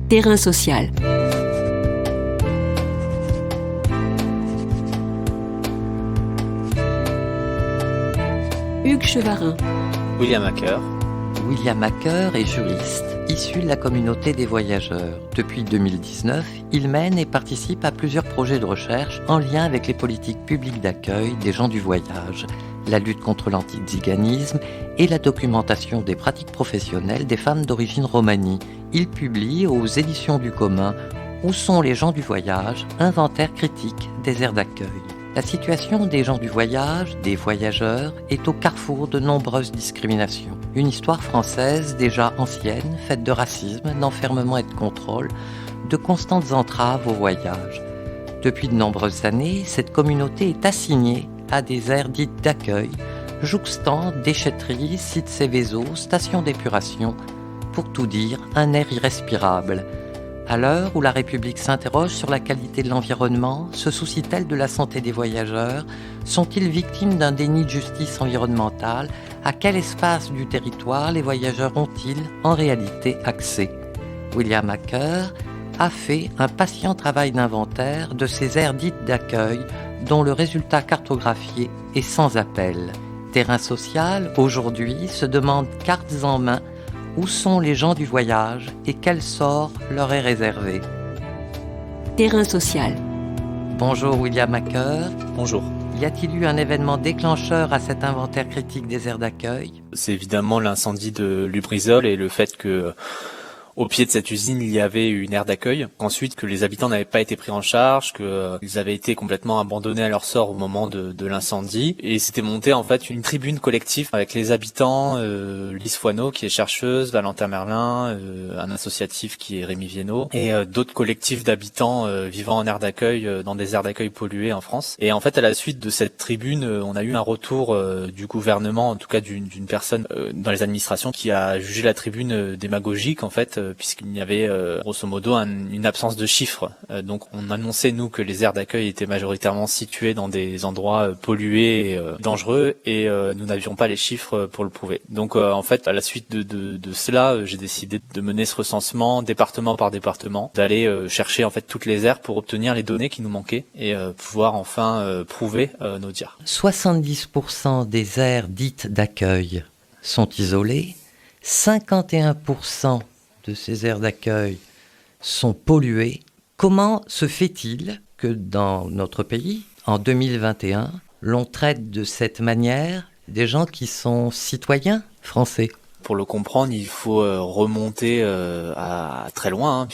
Terrain social. Hugues Chevarin. William Hacker. William Hacker est juriste, issu de la communauté des voyageurs. Depuis 2019, il mène et participe à plusieurs projets de recherche en lien avec les politiques publiques d'accueil des gens du voyage, la lutte contre l'antiziganisme et la documentation des pratiques professionnelles des femmes d'origine romanie. Il publie aux éditions du commun « Où sont les gens du voyage ? Inventaire critique des aires d'accueil ». La situation des gens du voyage, des voyageurs, est au carrefour de nombreuses discriminations. Une histoire française déjà ancienne, faite de racisme, d'enfermement et de contrôle, de constantes entraves au voyage. Depuis de nombreuses années, cette communauté est assignée à des aires dites d'accueil, jouxtant déchetteries, sites Céveso, stations d'épuration, pour tout dire, un air irrespirable. À l'heure où la République s'interroge sur la qualité de l'environnement, se soucie-t-elle de la santé des voyageurs ? Sont-ils victimes d'un déni de justice environnementale ? À quel espace du territoire les voyageurs ont-ils en réalité accès ? William Hacker a fait un patient travail d'inventaire de ces aires dites d'accueil dont le résultat cartographié est sans appel. Terrain social, aujourd'hui, se demande cartes en main où sont les gens du voyage et quel sort leur est réservé. Terrain social. Bonjour William Hacker. Bonjour. Y a-t-il eu un événement déclencheur à cet inventaire critique des aires d'accueil ? C'est évidemment l'incendie de Lubrizol et le fait que au pied de cette usine, il y avait une aire d'accueil. Ensuite, que les habitants n'avaient pas été pris en charge, qu'ils avaient été complètement abandonnés à leur sort au moment de l'incendie. Et c'était monté en fait une tribune collective avec les habitants, Lise Foineau qui est chercheuse, Valentin Merlin, un associatif qui est Rémi Viennot, et d'autres collectifs d'habitants vivant en aire d'accueil, dans des aires d'accueil polluées en France. Et en fait, à la suite de cette tribune, on a eu un retour du gouvernement, en tout cas d'une personne dans les administrations, qui a jugé la tribune démagogique en fait, puisqu'il y avait grosso modo une absence de chiffres. Donc on annonçait nous que les aires d'accueil étaient majoritairement situées dans des endroits pollués et dangereux, et nous n'avions pas les chiffres pour le prouver. Donc en fait, à la suite de cela, j'ai décidé de mener ce recensement département par département, d'aller chercher en fait toutes les aires pour obtenir les données qui nous manquaient et pouvoir enfin prouver nos dires. 70% des aires dites d'accueil sont isolées, 51% de ces aires d'accueil sont polluées. Comment se fait-il que dans notre pays, en 2021, l'on traite de cette manière des gens qui sont citoyens français ? Pour le comprendre, il faut remonter à très loin,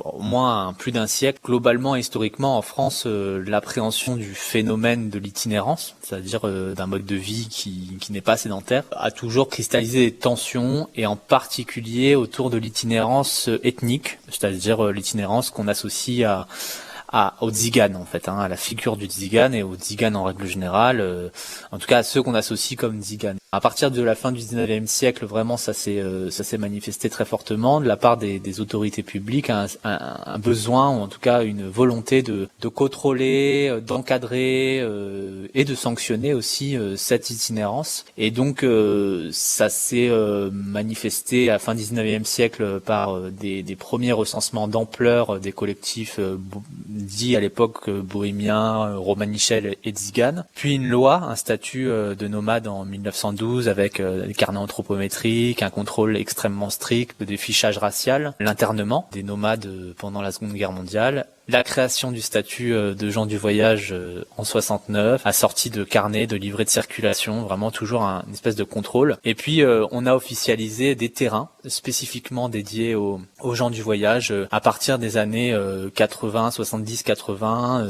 au moins plus d'un siècle. Globalement, historiquement, en France, l'appréhension du phénomène de l'itinérance, c'est-à-dire d'un mode de vie qui n'est pas sédentaire, a toujours cristallisé des tensions, et en particulier autour de l'itinérance ethnique, c'est-à-dire l'itinérance qu'on associe aux tziganes en fait, à la figure du tzigane et aux tziganes en règle générale, en tout cas à ceux qu'on associe comme tziganes. À partir de la fin du 19e siècle, vraiment ça s'est manifesté très fortement de la part des autorités publiques, un besoin, ou en tout cas une volonté de contrôler, d'encadrer et de sanctionner aussi cette itinérance. Et donc ça s'est manifesté à la fin du 19e siècle par des premiers recensements d'ampleur des collectifs dit à l'époque bohémien, romanichel et tzigane. Puis une loi, un statut de nomade en 1912 avec des carnets anthropométriques, un contrôle extrêmement strict, des fichages racial, l'internement des nomades pendant la Seconde Guerre mondiale, la création du statut de gens du voyage en 69, assorti de carnets, de livrets de circulation, vraiment toujours une espèce de contrôle. Et puis on a officialisé des terrains spécifiquement dédiés aux gens du voyage à partir des années 80, 70, 80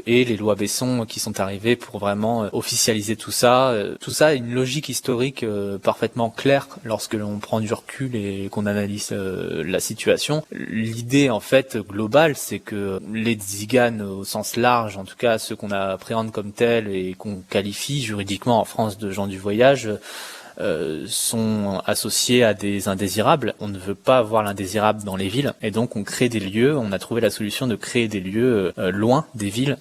et les lois Besson qui sont arrivées pour vraiment officialiser tout ça. Tout ça a une logique historique parfaitement claire lorsque l'on prend du recul et qu'on analyse la situation. L'idée en fait globale, c'est que les tziganes au sens large, en tout cas ceux qu'on appréhende comme tels et qu'on qualifie juridiquement en France de gens du voyage, sont associés à des indésirables. On ne veut pas avoir l'indésirable dans les villes, et donc on crée des lieux. On a trouvé la solution de créer des lieux loin des villes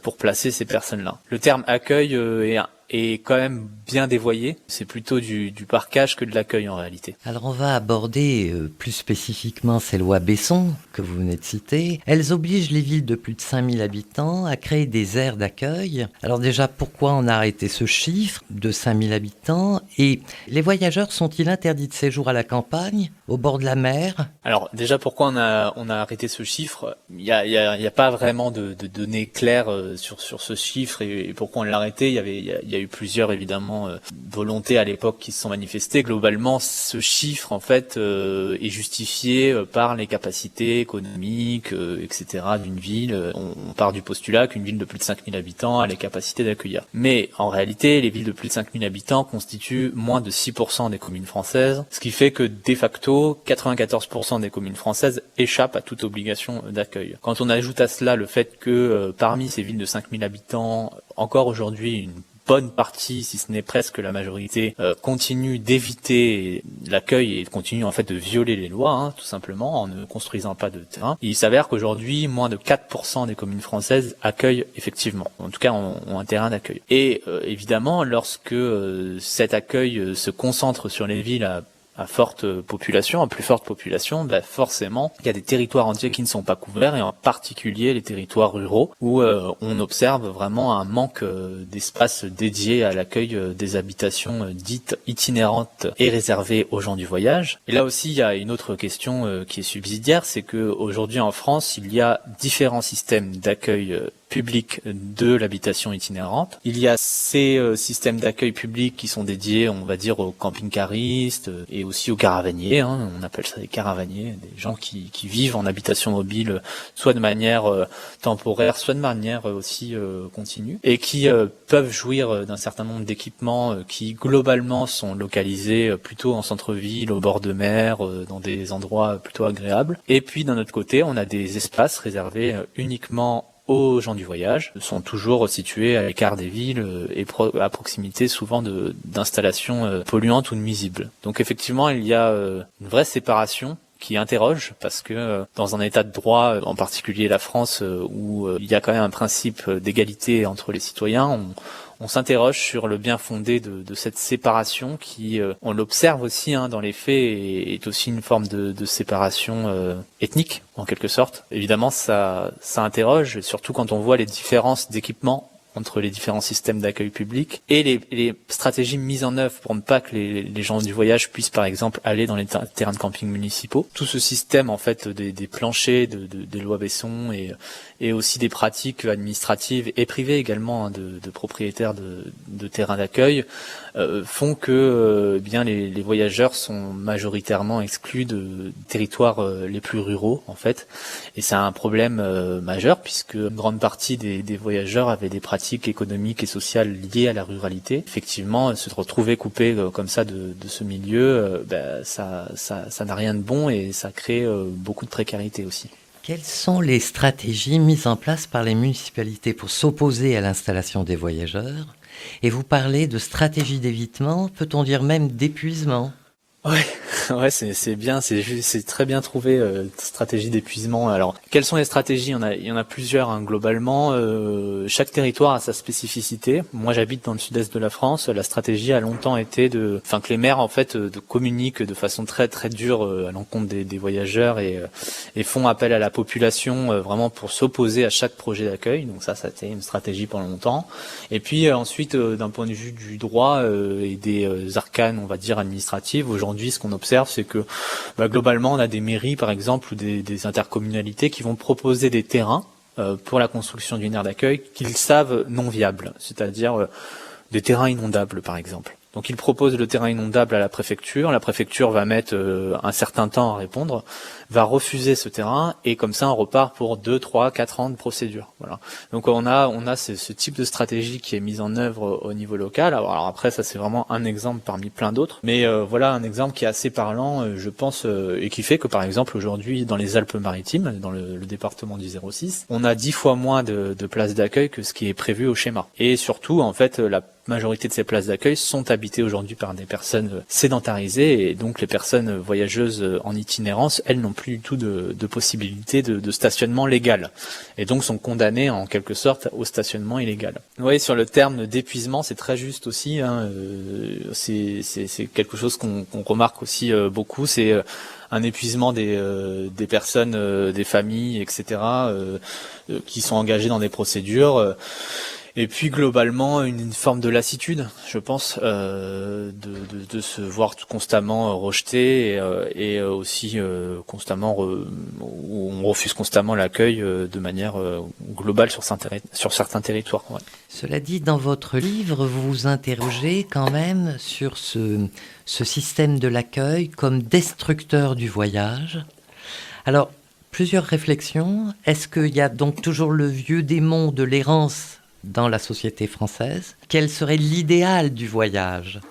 pour placer ces personnes-là. Le terme accueil est est quand même bien dévoyé. C'est plutôt du parquage que de l'accueil en réalité. Alors on va aborder plus spécifiquement ces lois Besson que vous venez de citer. Elles obligent les villes de plus de 5000 habitants à créer des aires d'accueil. Alors déjà, pourquoi on a arrêté ce chiffre de 5000 habitants? Et les voyageurs sont-ils interdits de séjour à la campagne, au bord de la mer? Alors déjà, pourquoi on a arrêté ce chiffre? Il y a pas vraiment de données claires sur ce chiffre et pourquoi on l'a arrêté. Il y a eu plusieurs évidemment volontés à l'époque qui se sont manifestées. Globalement, ce chiffre en fait est justifié par les capacités économiques, etc. d'une ville. On part du postulat qu'une ville de plus de 5000 habitants a les capacités d'accueillir. Mais en réalité, les villes de plus de 5000 habitants constituent moins de 6% des communes françaises, ce qui fait que de facto, 94% des communes françaises échappent à toute obligation d'accueil. Quand on ajoute à cela le fait que parmi ces villes de 5000 habitants, encore aujourd'hui, une bonne partie, si ce n'est presque la majorité, continue d'éviter l'accueil et continue en fait de violer les lois, tout simplement, en ne construisant pas de terrain. Il s'avère qu'aujourd'hui, moins de 4% des communes françaises accueillent effectivement, en tout cas ont un terrain d'accueil. Et évidemment, lorsque cet accueil se concentre sur les villes à forte population, à plus forte population, forcément, il y a des territoires entiers qui ne sont pas couverts, et en particulier les territoires ruraux, où on observe vraiment un manque d'espace dédié à l'accueil des habitations dites itinérantes et réservées aux gens du voyage. Et là aussi, il y a une autre question qui est subsidiaire, c'est que aujourd'hui en France, il y a différents systèmes d'accueil public de l'habitation itinérante. Il y a ces systèmes d'accueil public qui sont dédiés, on va dire, aux camping-caristes et aussi aux caravaniers. On appelle ça des caravaniers, des gens qui vivent en habitation mobile, soit de manière temporaire, soit de manière aussi continue, et qui peuvent jouir d'un certain nombre d'équipements qui globalement sont localisés plutôt en centre-ville, au bord de mer, dans des endroits plutôt agréables. Et puis d'un autre côté, on a des espaces réservés uniquement aux gens du voyage, sont toujours situés à l'écart des villes et à proximité souvent d'installations polluantes ou nuisibles. Donc effectivement, il y a une vraie séparation qui interroge, parce que dans un état de droit, en particulier la France, où il y a quand même un principe d'égalité entre les citoyens, on s'interroge sur le bien fondé de cette séparation qui, on l'observe aussi dans les faits, est aussi une forme de séparation ethnique, en quelque sorte. Évidemment, ça interroge, surtout quand on voit les différences d'équipement entre les différents systèmes d'accueil public et les stratégies mises en œuvre pour ne pas que les gens du voyage puissent par exemple aller dans les terrains de camping municipaux. Tout ce système en fait des planchers, des lois Besson et aussi des pratiques administratives et privées également de propriétaires de terrains d'accueil font que bien les voyageurs sont majoritairement exclus de territoires les plus ruraux en fait, et c'est un problème majeur puisque une grande partie des voyageurs avaient des pratiques économiques et sociales liées à la ruralité. Effectivement, se retrouver coupé comme ça de ce milieu, ça n'a rien de bon et ça crée beaucoup de précarité aussi. Quelles sont les stratégies mises en place par les municipalités pour s'opposer à l'installation des voyageurs? Et vous parlez de stratégie d'évitement, peut-on dire même d'épuisement? Ouais, c'est bien, c'est très bien trouvé, stratégie d'épuisement. Alors, quelles sont les stratégies? Il y en a plusieurs, globalement. Chaque territoire a sa spécificité. Moi, j'habite dans le sud-est de la France. La stratégie a longtemps été que les maires, en fait, communiquent de façon très, très dure à l'encontre des voyageurs et font appel à la population, vraiment pour s'opposer à chaque projet d'accueil. Donc ça a été une stratégie pendant longtemps. Et puis, ensuite, d'un point de vue du droit, et des arcanes, on va dire, administratives, aujourd'hui, ce qu'on observe, c'est que globalement, on a des mairies, par exemple, ou des intercommunalités qui vont proposer des terrains pour la construction d'une aire d'accueil qu'ils savent non viables, c'est-à-dire des terrains inondables, par exemple. Donc ils proposent le terrain inondable à la préfecture va mettre un certain temps à répondre, va refuser ce terrain, et comme ça on repart pour 2, 3, 4 ans de procédure. Voilà. Donc on a ce type de stratégie qui est mise en œuvre au niveau local. Alors après, ça c'est vraiment un exemple parmi plein d'autres, mais voilà un exemple qui est assez parlant, je pense, et qui fait que par exemple aujourd'hui dans les Alpes-Maritimes, dans le département du 06, on a 10 fois moins de places d'accueil que ce qui est prévu au schéma. Et surtout, en fait, majorité de ces places d'accueil sont habitées aujourd'hui par des personnes sédentarisées, et donc les personnes voyageuses en itinérance, elles n'ont plus du tout de possibilité de stationnement légal, et donc sont condamnées en quelque sorte au stationnement illégal. Oui, sur le terme d'épuisement, c'est très juste aussi, hein, c'est quelque chose qu'on remarque aussi beaucoup, c'est un épuisement des personnes, des familles, etc., qui sont engagées dans des procédures. Et puis globalement une forme de lassitude, je pense, de se voir constamment rejeté, et aussi constamment où on refuse constamment l'accueil de manière globale sur certains territoires. Ouais. Cela dit, dans votre livre, vous vous interrogez quand même sur ce système de l'accueil comme destructeur du voyage. Alors, plusieurs réflexions. Est-ce qu'il y a donc toujours le vieux démon de l'errance dans la société française? Quel serait l'idéal du voyage?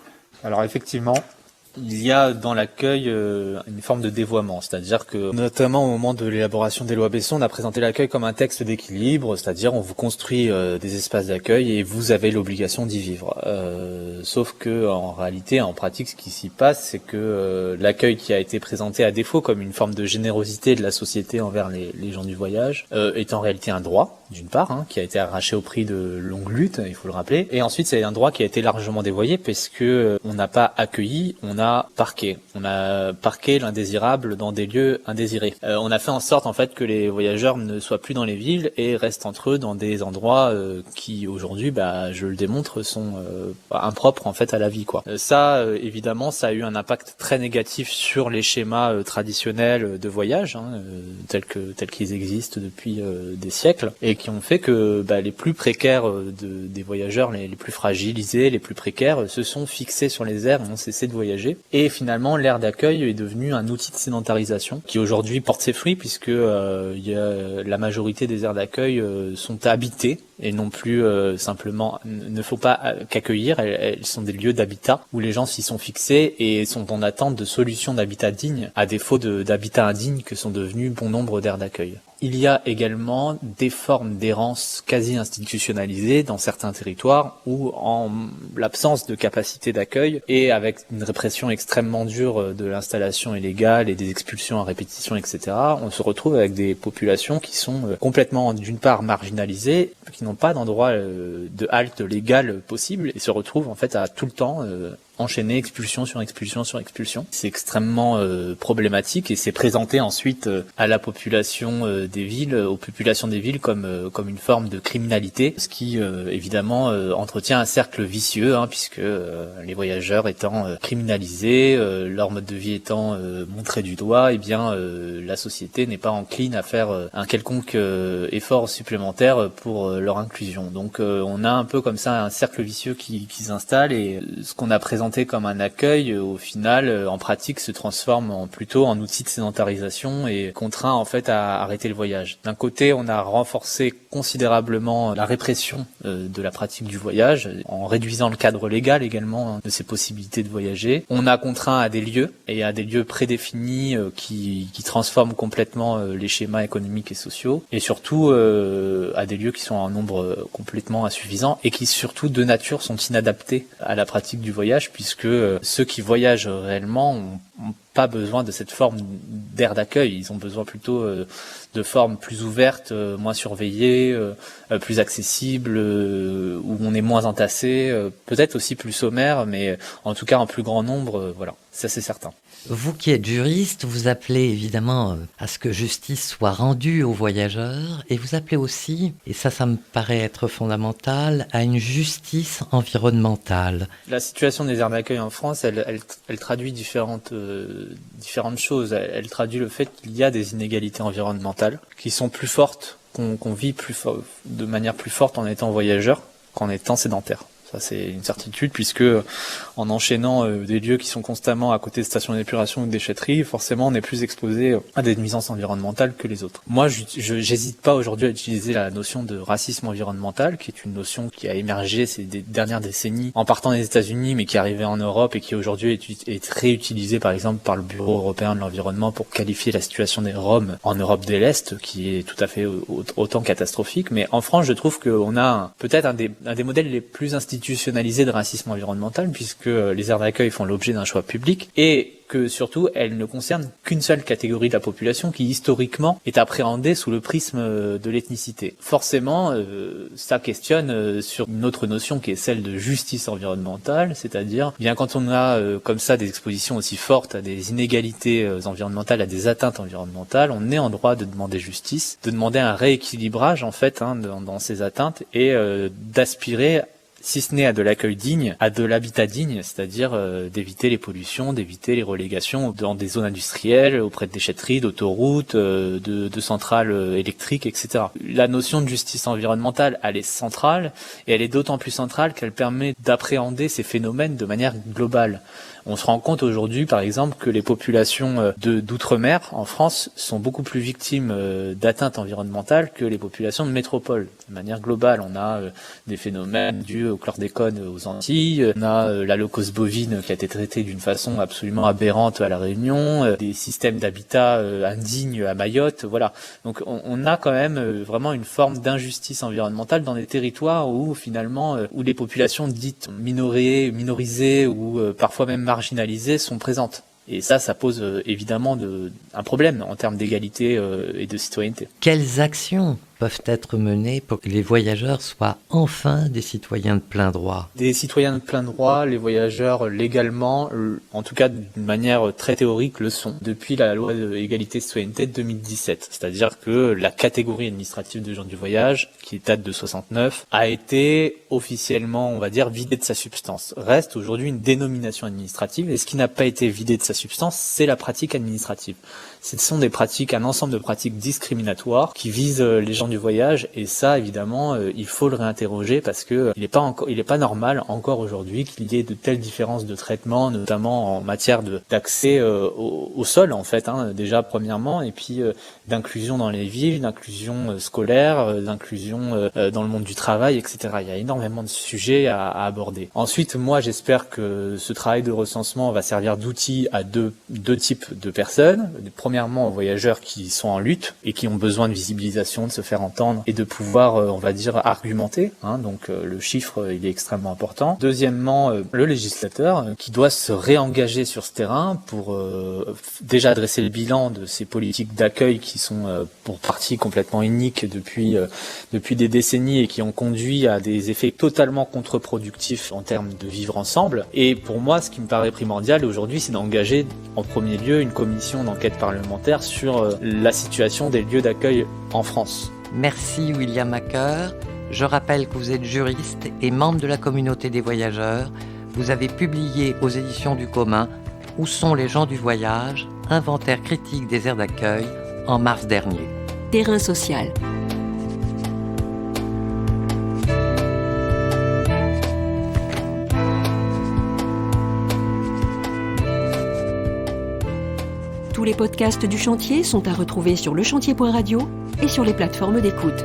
Alors effectivement, il y a dans l'accueil une forme de dévoiement, c'est-à-dire que notamment au moment de l'élaboration des lois Besson, on a présenté l'accueil comme un texte d'équilibre, c'est-à-dire on vous construit des espaces d'accueil et vous avez l'obligation d'y vivre. Sauf que en réalité, en pratique, ce qui s'y passe, c'est que l'accueil qui a été présenté à défaut comme une forme de générosité de la société envers les gens du voyage est en réalité un droit, d'une part, hein, qui a été arraché au prix de longues luttes, il faut le rappeler, et ensuite c'est un droit qui a été largement dévoyé parce que on n'a pas accueilli, on a parqué l'indésirable dans des lieux indésirés. On a fait en sorte en fait que les voyageurs ne soient plus dans les villes et restent entre eux dans des endroits qui aujourd'hui, je le démontre, sont impropres en fait à la vie, quoi. Ça évidemment, ça a eu un impact très négatif sur les schémas traditionnels de voyage, hein, tels qu'ils existent depuis des siècles, et qui ont fait que les plus précaires des voyageurs, les plus fragilisés, les plus précaires, se sont fixés sur les aires et ont cessé de voyager. Et finalement, l'aire d'accueil est devenu un outil de sédentarisation qui aujourd'hui porte ses fruits, puisque la majorité des aires d'accueil sont habitées et non plus simplement, ne faut pas qu'accueillir, elles sont des lieux d'habitat où les gens s'y sont fixés et sont en attente de solutions d'habitat digne, à défaut d'habitat indigne que sont devenus bon nombre d'aires d'accueil. Il y a également des formes d'errance quasi institutionnalisées dans certains territoires où, en l'absence de capacité d'accueil et avec une répression extrêmement dure de l'installation illégale et des expulsions à répétition, etc., on se retrouve avec des populations qui sont complètement, d'une part, marginalisées, qui n'ont pas d'endroit de halte légal possible et se retrouvent en fait à tout le temps enchaîner expulsion sur expulsion sur expulsion. C'est extrêmement problématique et c'est présenté ensuite à la population des villes, aux populations des villes comme une forme de criminalité, ce qui évidemment entretient un cercle vicieux, hein, puisque les voyageurs étant criminalisés, leur mode de vie étant montré du doigt, et bien la société n'est pas encline à faire un quelconque effort supplémentaire pour leur inclusion. Donc on a un peu comme ça un cercle vicieux qui s'installe, et ce qu'on a présenté comme un accueil, au final, en pratique, se transforme plutôt en outil de sédentarisation et contraint en fait à arrêter le voyage. D'un côté, on a renforcé considérablement la répression de la pratique du voyage, en réduisant le cadre légal également de ces possibilités de voyager. On a contraint à des lieux, et à des lieux prédéfinis qui transforment complètement les schémas économiques et sociaux, et surtout à des lieux qui sont en nombre complètement insuffisant et qui surtout de nature sont inadaptés à la pratique du voyage, puisque ceux qui voyagent réellement ont pas besoin de cette forme d'aire d'accueil. Ils ont besoin plutôt de formes plus ouvertes, moins surveillées, plus accessibles, où on est moins entassé, peut-être aussi plus sommaire, mais en tout cas en plus grand nombre, voilà, ça c'est certain. Vous qui êtes juriste, vous appelez évidemment à ce que justice soit rendue aux voyageurs, et vous appelez aussi, et ça me paraît être fondamental, à une justice environnementale. La situation des aires d'accueil en France, elle traduit différentes choses. Elle traduit le fait qu'il y a des inégalités environnementales qui sont plus fortes, qu'on vit de manière plus forte en étant voyageur qu'en étant sédentaire. Ça, c'est une certitude, puisque en enchaînant des lieux qui sont constamment à côté de stations d'épuration ou de déchetteries, forcément, on est plus exposé à des nuisances environnementales que les autres. Moi, j'hésite pas aujourd'hui à utiliser la notion de racisme environnemental, qui est une notion qui a émergé ces dernières décennies en partant des États-Unis, mais qui est arrivée en Europe et qui aujourd'hui est réutilisée, par exemple, par le Bureau européen de l'environnement pour qualifier la situation des Roms en Europe de l'Est, qui est tout à fait autant catastrophique. Mais en France, je trouve qu'on a peut-être un des modèles les plus institutionnels institutionnalisée de racisme environnemental, puisque les aires d'accueil font l'objet d'un choix public, et que surtout, elles ne concernent qu'une seule catégorie de la population qui, historiquement, est appréhendée sous le prisme de l'ethnicité. Forcément, ça questionne sur une autre notion qui est celle de justice environnementale, c'est-à-dire, bien quand on a comme ça des expositions aussi fortes à des inégalités environnementales, à des atteintes environnementales, on est en droit de demander justice, de demander un rééquilibrage, en fait, dans ces atteintes, et d'aspirer, si ce n'est à de l'accueil digne, à de l'habitat digne, c'est-à-dire d'éviter les pollutions, d'éviter les relégations dans des zones industrielles, auprès de déchetteries, d'autoroutes, de centrales électriques, etc. La notion de justice environnementale, elle est centrale, et elle est d'autant plus centrale qu'elle permet d'appréhender ces phénomènes de manière globale. On se rend compte aujourd'hui, par exemple, que les populations d'outre-mer en France sont beaucoup plus victimes d'atteintes environnementales que les populations de métropole. De manière globale, on a des phénomènes dus au chlordécone aux Antilles, on a la leucose bovine qui a été traitée d'une façon absolument aberrante à La Réunion, des systèmes d'habitat indignes à Mayotte, voilà. Donc on a quand même vraiment une forme d'injustice environnementale dans des territoires où finalement, où les populations dites minorisées ou parfois même marginalisées sont présentes. Et ça pose évidemment un problème en termes d'égalité et de citoyenneté. Quelles actions peuvent être menées pour que les voyageurs soient enfin des citoyens de plein droit? Des citoyens de plein droit, les voyageurs légalement, en tout cas d'une manière très théorique, le sont depuis la loi d'égalité et citoyenneté de 2017. C'est-à-dire que la catégorie administrative de gens du voyage, qui date de 69, a été officiellement, on va dire, vidée de sa substance. Reste aujourd'hui une dénomination administrative, et ce qui n'a pas été vidé de sa substance, c'est la pratique administrative. Ce sont des pratiques, un ensemble de pratiques discriminatoires qui visent les gens du voyage, et ça, évidemment, il faut le réinterroger parce que il est pas normal encore aujourd'hui qu'il y ait de telles différences de traitement, notamment en matière d'accès au sol, en fait, déjà premièrement, et puis d'inclusion dans les villes, d'inclusion scolaire, d'inclusion dans le monde du travail, etc. Il y a énormément de sujets à aborder. Ensuite, moi, j'espère que ce travail de recensement va servir d'outil à deux types de personnes. Premièrement, aux voyageurs qui sont en lutte et qui ont besoin de visibilisation, de se faire entendre et de pouvoir, on va dire, argumenter. Donc le chiffre, il est extrêmement important. Deuxièmement, le législateur qui doit se réengager sur ce terrain pour déjà dresser le bilan de ces politiques d'accueil qui sont pour partie complètement iniques depuis des décennies et qui ont conduit à des effets totalement contre-productifs en termes de vivre ensemble. Et pour moi, ce qui me paraît primordial aujourd'hui, c'est d'engager en premier lieu une commission d'enquête parlementaire sur la situation des lieux d'accueil en France. Merci William Acker. Je rappelle que vous êtes juriste et membre de la communauté des voyageurs. Vous avez publié aux éditions du Commun « Où sont les gens du voyage ? Inventaire critique des aires d'accueil » en mars dernier. Terrain social. Tous les podcasts du chantier sont à retrouver sur lechantier.radio et sur les plateformes d'écoute.